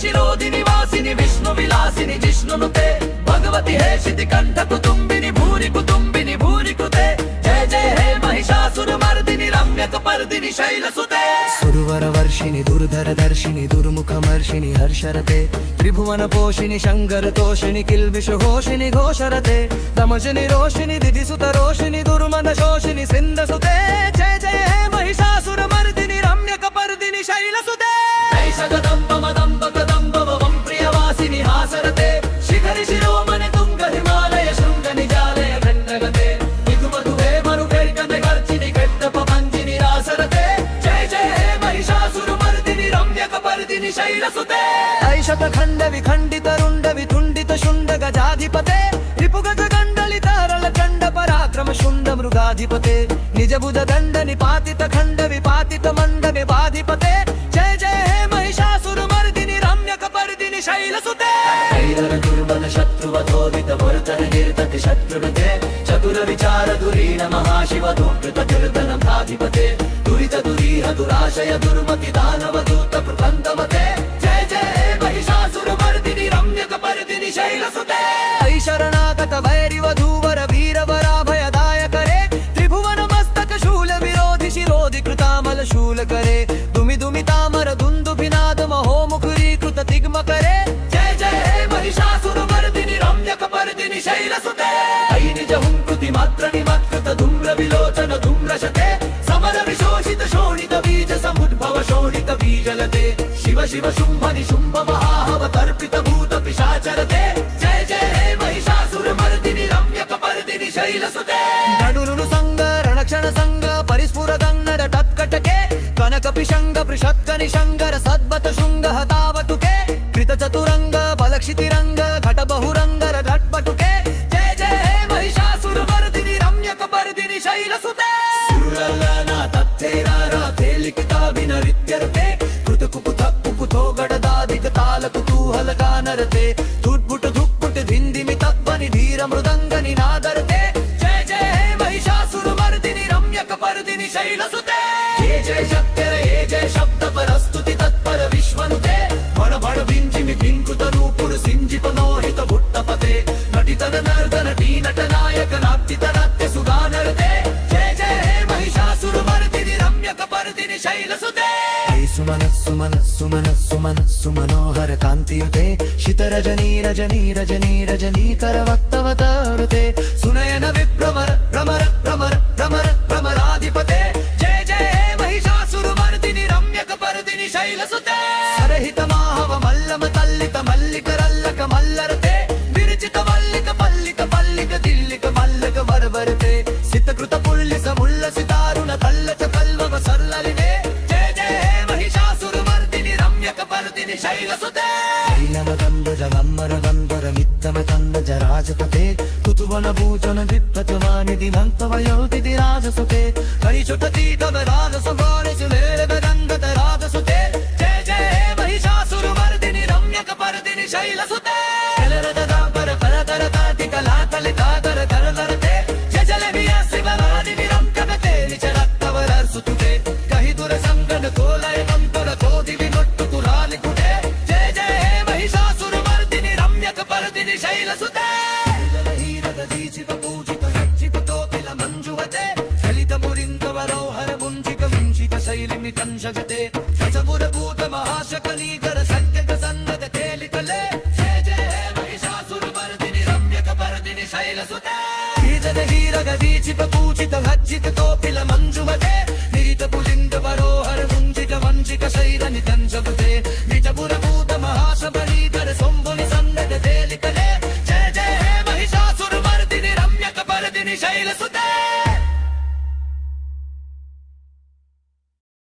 शिरोदिनी वासिनी विष्णु विलासिनी जिष्णुनुते भगवती हे शिति कंठ कुटुंबिनी भूरि कुटुंबिनी भूरि कृते जय जय हे महिषासुर मर्दिनी रम्यक पर्दिनी शैलसुते सुरवर वर्षिणी दुर्धर दर्शिनी दुर्मुख मर्षिणी हर्षरते त्रिभुवन पोषिणी शंकर तोषिणी किल्बिष घोषिणी घोषरते तमजनि रोषिणी दिदिसुत रोषिणी दुर्मद शोषिणी सिंधसुते जय जय हे महिषासुर मर्दिनी रम्यक पर्दिनी शैलसुते जगदम्ब मदम्ब कदम्ब भवं प्रियवासिनी हासरते शिखरि शिरोमणि तुंग हिमालय शृंग निजालय खण्डगते विधुमधुहे मरुभैर्गन्ध गर्जिनि कृत्तप भञ्जिनि रासरते जय जय हे महिषासुर मर्दिनि रम्यक पर्दिनि शैलसुते ऐशत खण्ड विखण्डित रुण्ड वितुण्डित शुण्ड गजाधिपते रिपुगज गण्डलित रल चण्ड पराक्रम शुण्ड मृगाधिपते निज भुज दण्ड निपातित खण्ड विपातित मण्ड विबाधिपते जय जय हे महिषासुर मर्दिनि रम्यक पर्दिनि शैलसुते कैरव दुर्बल शत्रुवधोदित वर्तन निर्तति शत्रुनते चतुर विचार धुरीण महाशिव धूमृत कीर्तनधाधिपते दुरित दुरीह दुराशय दुर्मति दानव दूत प्रबन्धमते जय जय हे महिषासुर मर्दिनि रम्यक पर्दिनि शैलसुते शरणागत वैरिवधूवर वीरवराभयदायक रे त्रिभुवन मस्तक शूल विरोधि शिरोधि कृतामल शूल करे दुमि दुमि तामर दुन्दुभिनाद महो मुखरीकृत तिग्म करे जय जय हे महिषासुर मर्दिनि रम्यक पर्दिनि शैलसुते अयि निज हुंकृति मात्र निमत्कृत धूम्र विलोचन धूम्रशते समर विशोषित शोणित बीज समुद्भव शोणित बीजलते शिव शिव शुंभ निशुंभ महाहव तर्पित भूत पिशाचरते जय जय हे महिषासुर मर्दिनि रम्यक पर्दिनि शैलसुते नडुरुनु संग रणक्षण संग परिस्फुर दन्नड टत्कटके कनक पिशंग पृषत्क निशंगर सद्बत शुंग हतावटुके कृत चतुरंग बलक्षितिरंग घट बहुरंगर घटपटुके जय जय हे महिषासुर मर्दिनि रम्यक पर्दिनि शैलसुते सुरलना तत्थेरारा तेलिकिता विनरित्यर्थे कृत कुकुत कुकुतो गडदादिक ताल कुतूहल गानरते धुट्बुट धुक्पुट धिंदिमि तब्बनि धीर मृदंग निनादरते जय जय हे महिषासुर मर्दिनि रम्यक पर्दिनि शैलसुते ये जय शक्तिर ये जय शब्द परस्तुति तत्पर विश्वनुते बड़ बड़ बिंजिमि बिंकुत रूपुर सिंजिप नोहित भुट्टपते नटितन नर्दन टी नट नायक नाट्यत नाट्य सुगानरते जय जय हे महिषासुर मर्दिनि रम्यक पर्दिनि शैलसुते सुमन सुमन सुमन सुमन सुमनोहर कांतियुते शित रजनी रजनी रजनी रजनी कर वक्तवतरुते सुनयन विभ्रमर भ्रमर भ्रमर भ्रमर भ्रमराधिपते जय जय हे महिषासुर मर्दिनि रम्यक पर्दिनि शैलसुते सरहित माहव मल्लम तल्लित मल्लिक रल्लक मल्लरते विरचित मल्लिक पल्लिक पल्लिक दिल्लिक मल्लक बरबरते सित कृत पुल्लिस मुल्लसितारुण कल्लच कल्वव सर्ललिने पर्दिनि शैलसुते शैलमदम्बुज गम्बर गम्बर मित्तम तन्नज राजपते कुतुवन भूचन विप्पतमानि दिमन्त वयोतिथि राजसुते करिचुटति तव राजसुगानि सुलेल गदङ्गत राजसुते जय जय हे महिषासुर मर्दिनि रम्यक पर्दिनि शैलसुते कलरद दापर करकर काति कला कलिताकर करलरते जजलभिया शिवरादि विरम्कमते निचरत्तवर सुतुते कहि दुर संगन कोलय कंपर कोदि विमुट्टु कुरानि कुटे जय जय हे महिषासुर मर्दिनि रम्यक पर्दिनि शैलसुते जलहीरद दीचित पूजित यज्जित तोपिल मंजुवते चलित मुरिंद वरोहर मुंजिक विंचित शैलिमि कंशजते सचपुर भूत महाशकलीकर सत्यक सन्नद तेलितले जय जय हे महिषासुर मर्दिनि रम्यक पर्दिनि शैलसुते हीरद दीचित पूजित हज्जित तोपिल मंजुवते निरित पुलिंद वरोहर मुंजिक वंचिक शैल निकंशवते निजपुर भूत महाशबलीकर सोम्बुनि सन्नद शैलसुते